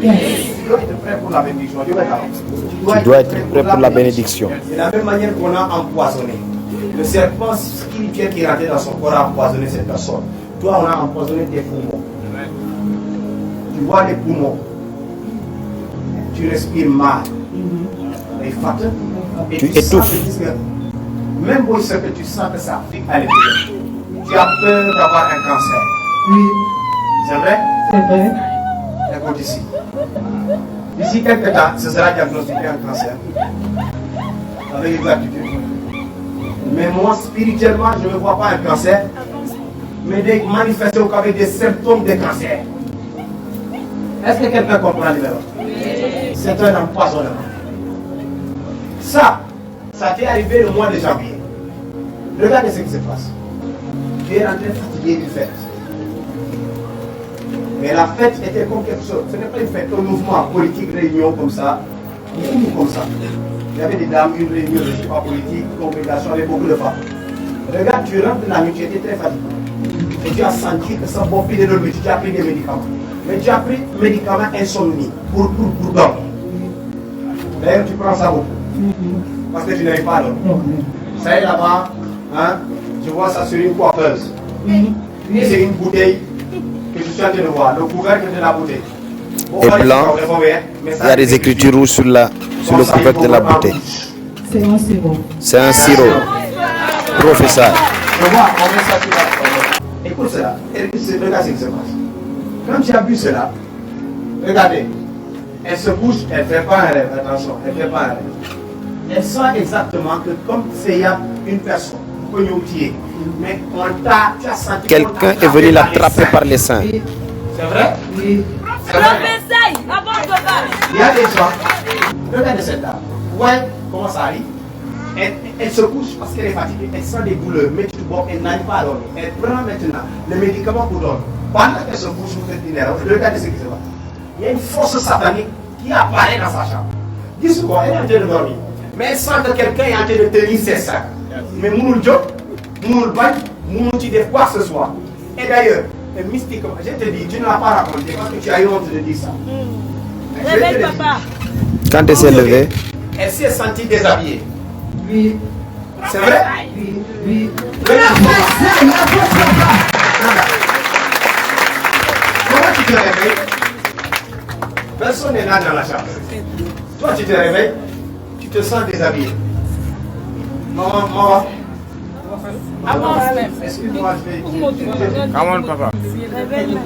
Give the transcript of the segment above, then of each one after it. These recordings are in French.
Tu dois être prêt pour la bénédiction. Tu dois être prêt pour la bénédiction. De la même manière qu'on a empoisonné. Le serpent spirituel qui est rentré dans son corps a empoisonné cette personne. Toi, on a empoisonné tes poumons. Tu vois les poumons. Tu respires mal. Et tu étouffes. Même pour ce que tu sens que ça pique à l'intérieur. Tu as peur d'avoir un cancer. Oui. C'est vrai? C'est vrai. Écoute ici. D'ici quelques temps, ce sera diagnostiqué un cancer. Avec exactitude. Mais moi, spirituellement, je ne vois pas un cancer, mais des manifestations avec des symptômes de cancer. Est-ce que quelqu'un comprend le? C'est un empoisonnement. Ça t'est arrivé le mois de janvier. Regardez ce qui se passe. Tu es rentré fatigué d'une fête. Mais la fête était comme quelque chose. Ce n'est pas une fête, un mouvement politique, réunion comme ça, ou comme ça. Il y avait des dames, une réunion, je ne sais pas, politique, congrégation avec beaucoup de femmes. Regarde, tu rentres de la nuit, tu étais très fatigué. Et tu as senti que ça bombait de l'eau, tu as pris des médicaments. Mais tu as pris des médicaments insomnie pour dormir. D'ailleurs, tu prends ça beaucoup. Parce que tu n'arrives pas à dormir. Ça est là-bas, hein, je vois ça sur une coiffeuse. Et c'est une bouteille que je suis en train de voir, le couvercle de la bouteille. Et blanc, il y a des écritures rouges sur le couvercle de la bouteille. C'est un sirop. C'est un sirop. Professeur. Je vois, on met ça sur la... Écoute cela, regarde ce qui se passe. Quand tu as vu cela, regardez, elle se bouge, elle ne fait pas un rêve, attention, elle ne fait pas un rêve. Elle sent exactement que comme c'est une personne, vous pouvez oublier, mais tu as senti... Quelqu'un est venu l'attraper par les seins. C'est vrai? Oui. C'est vrai? Il y a des gens, regardez cette dame, ouais, comment ça arrive? Elle se couche parce qu'elle est fatiguée, elle sent des douleurs, mais tu vois, elle n'arrive pas à dormir. Elle prend maintenant le médicament pour dormir. Pendant qu'elle se couche, vous faites une erreur, regardez ce qui se passe. Il y a une force satanique qui apparaît dans sa chambre. Dis quoi, elle est en train de dormir. Mais elle sent que quelqu'un est en train de tenir ses sacs. Mais Mounoul Diop, Mounoul Bagne, Mounoul tu dis quoi ce soir. Et d'ailleurs, mystiquement, je te dis, tu ne l'as pas raconté parce que tu as eu honte de dire ça. Réveille papa. Quand elle s'est levée, elle s'est sentie déshabillée. Oui. C'est vrai? Oui. Oui. Comment tu te réveilles? Personne n'est là dans la chambre. Toi, tu te réveilles, tu te sens déshabillé. Maman. Excuse-moi, Come on, papa.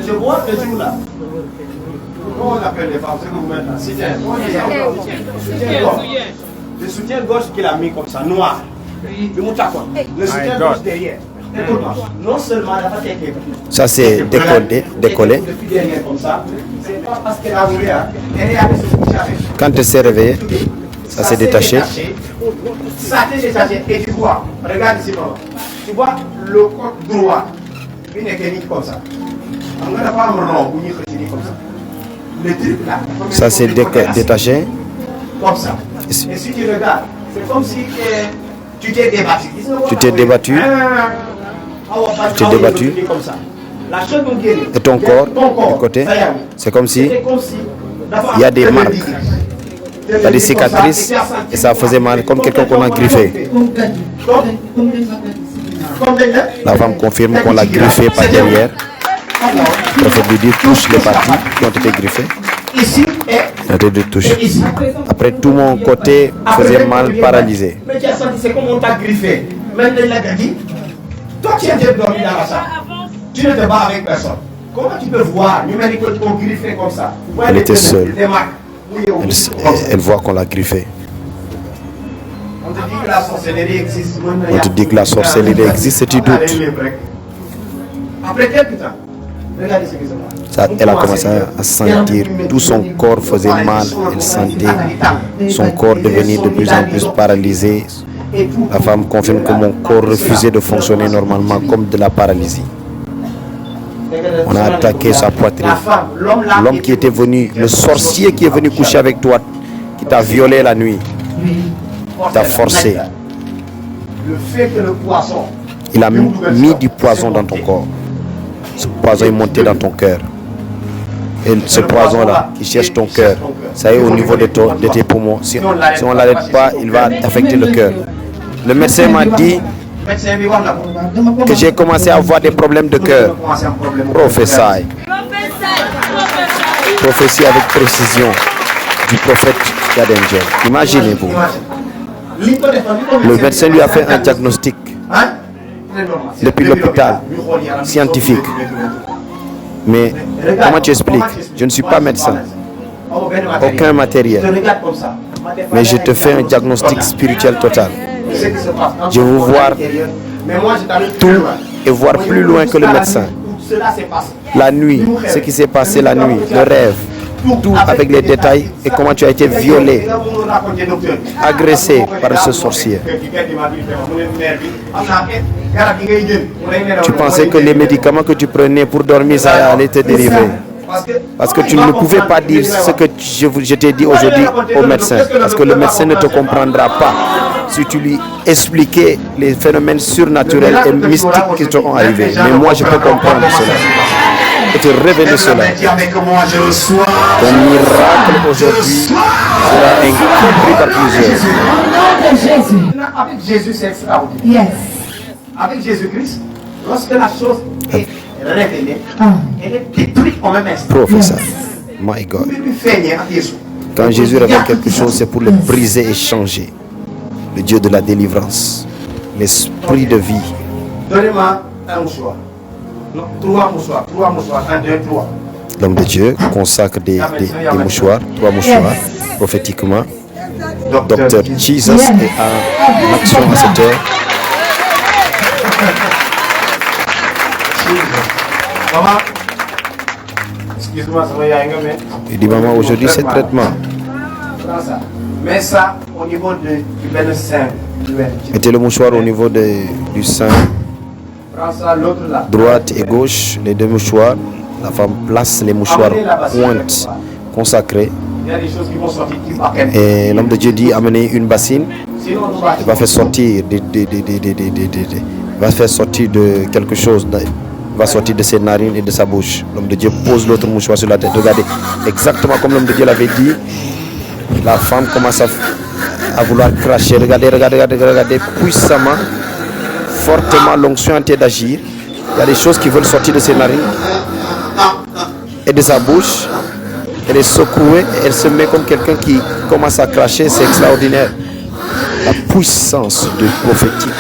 je vois ce jour-là. Comment on appelle les femmes? C'est que vous mettez là. Soutien-gorge. Le soutien-gorge qu'il a mis comme ça, noir. Le soutien-gorge derrière. Écoute-moi, non seulement elle n'a pas été ça c'est décollé. depuis derrière comme ça, c'est pas parce qu'elle a voulu, elle est allée se coucher avec. Quand elle s'est réveillée, ça s'est détaché. Ça s'est détaché. Et tu vois, regarde ici, maman. Tu vois le côté droit, il n'est que comme ça. On n'a pas un rond, comme ça. Le truc là. Ça s'est détaché. Comme ça. Et si tu regardes, c'est comme si tu t'es débattu. Tu t'es débattu. Tu t'es débattu. Comme ça. La chose dont Et ton corps, du côté, c'est comme si il y a des marques, il y a des cicatrices et ça faisait mal, comme quelqu'un qu'on a griffé. La femme confirme qu'on l'a griffé par derrière. Le prophète lui dit touche les parties qui ont été griffées. Ici Il a été de touche. Après tout mon côté faisait mal, paralysé. Mais tu as senti, c'est comme on t'a griffé. Maintenant il a dit, toi tu es déjà dormi dans la chambre. Tu ne te bats avec personne. Comment tu peux voir numérique qu'on griffé comme ça? Elle était seule. Elle voit qu'on l'a griffé. On te dit que la sorcellerie existe. On te dit que la sorcellerie existe et tu doutes. Après quelques temps, regardez ce qui se passe. Elle a commencé à sentir, tout son corps faisait mal, elle sentait son corps devenir de plus en plus paralysé. La femme confirme que mon corps refusait de fonctionner normalement comme de la paralysie. On a attaqué sa poitrine. L'homme qui était venu, le sorcier qui est venu coucher avec toi, qui t'a violé la nuit, t'a forcé. Il a mis du poison dans ton corps. Ce poison est monté dans ton cœur. Et ce poison-là qui cherche ton cœur, ça est au niveau de tes poumons. Si on ne l'arrête pas, il va affecter le cœur. Le médecin m'a dit que j'ai commencé à avoir des problèmes de cœur. Prophétie. Prophétie avec précision du prophète Gadengel. Imaginez-vous. Le médecin lui a fait un diagnostic depuis l'hôpital scientifique. Mais comment tu expliques? Je ne suis pas médecin, aucun matériel, mais je te fais un diagnostic spirituel total. Je veux voir tout et voir plus loin que le médecin. La nuit, ce qui s'est passé la nuit, le rêve, tout avec les détails et comment tu as été violé, agressé par ce sorcier. Tu pensais que les médicaments que tu prenais pour dormir, ça allait te dériver. Parce que tu ne pouvais pas dire ce que je t'ai dit aujourd'hui au médecin. Parce que le médecin ne te comprendra pas si tu lui expliquais les phénomènes surnaturels et mystiques qui te sont arrivés. Mais moi, je peux comprendre cela. Et te révéler cela. Ton miracle aujourd'hui sera incompris par plusieurs. Avec Jésus, c'est extraordinaire. Yes. Avec Jésus-Christ, lorsque la chose est révélée, elle est détruite en même instant. Professeur, my God. Quand Jésus révèle quelque chose, c'est pour le briser et changer. Le Dieu de la délivrance, l'esprit de vie. Donnez-moi un mouchoir. Non, trois mouchoirs. 1, 2, 3. L'homme de Dieu consacre des mouchoirs, 3 mouchoirs, prophétiquement. Docteur Jesus est en action à cette heure. Maman, excuse-moi, ça va y aller, mais. Il dit, maman, aujourd'hui c'est traitement. Prends ça. Mets ça au niveau du bel sein. Mettez le mouchoir au niveau du sein, Prends ça, l'autre là. droite et gauche, les 2 mouchoirs. La femme place les mouchoirs pointes consacrés. Il y a des choses qui vont sortir qui par quel. Et l'homme de Dieu dit, amenez une bassine. Sinon, on va. Il va faire sortir va faire sortir de quelque chose. Il va sortir de ses narines et de sa bouche. L'homme de Dieu pose l'autre mouchoir sur la tête. Regardez, exactement comme l'homme de Dieu l'avait dit. La femme commence à vouloir cracher. Regardez puissamment, fortement, l'onction en train d'agir. Il y a des choses qui veulent sortir de ses narines et de sa bouche. Elle est secouée, elle se met comme quelqu'un qui commence à cracher. C'est extraordinaire. La puissance du prophétique.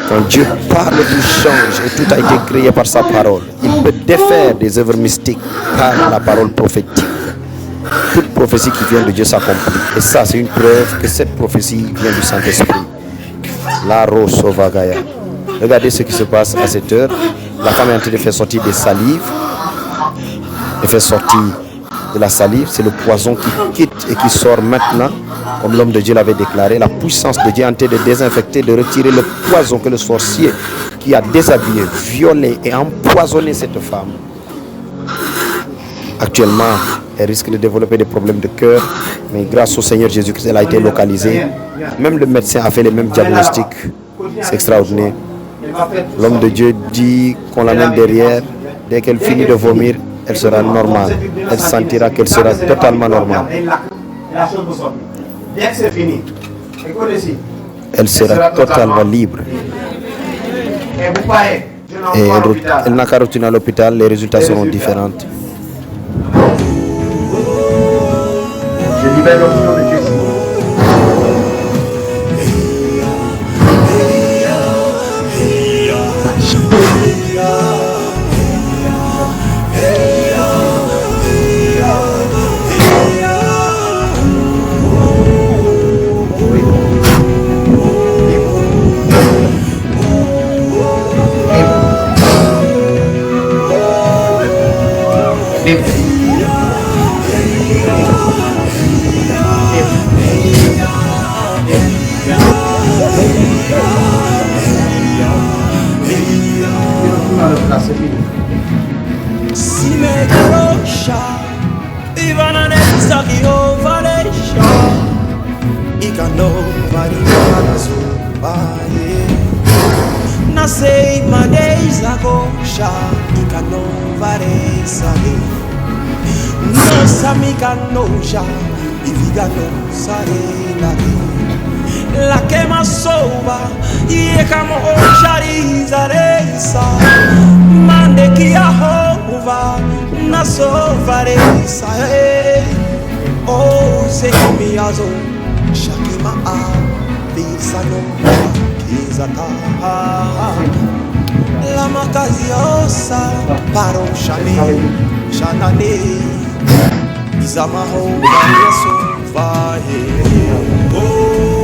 Quand Dieu parle, tout change et tout a été créé par sa parole. Il peut défaire des œuvres mystiques par la parole prophétique. Toute prophétie qui vient de Dieu s'accomplit. Et ça, c'est une preuve que cette prophétie vient du Saint-Esprit. La Rosovagaya. Regardez ce qui se passe à cette heure. La femme est en train de faire sortir des salives. Elle fait sortir de la salive. C'est le poison qui quitte et qui sort maintenant. Comme l'homme de Dieu l'avait déclaré, la puissance de Dieu est en train de désinfecter, de retirer le poison que le sorcier qui a déshabillé, violé et empoisonné cette femme. Actuellement, elle risque de développer des problèmes de cœur, mais grâce au Seigneur Jésus-Christ, elle a été localisée. Même le médecin a fait les mêmes diagnostics. C'est extraordinaire. L'homme de Dieu dit qu'on l'amène derrière. Dès qu'elle finit de vomir, elle sera normale. Elle sentira qu'elle sera totalement normale. Dès que c'est fini, écoutez ici. Elle sera totalement libre. Et vous parlez, Et elle n'a qu'à retourner à l'hôpital, les résultats seront différents. Je libère l'option de Dieu ici. Nos amigas no ya y viga no sarena la quema soba y ejamo jariza reisa mande que a hova na sova reisa oh se mi azo shakima a bisa no kizata la macaziosa para o Shanane Izamaho Variaso Vahe Oh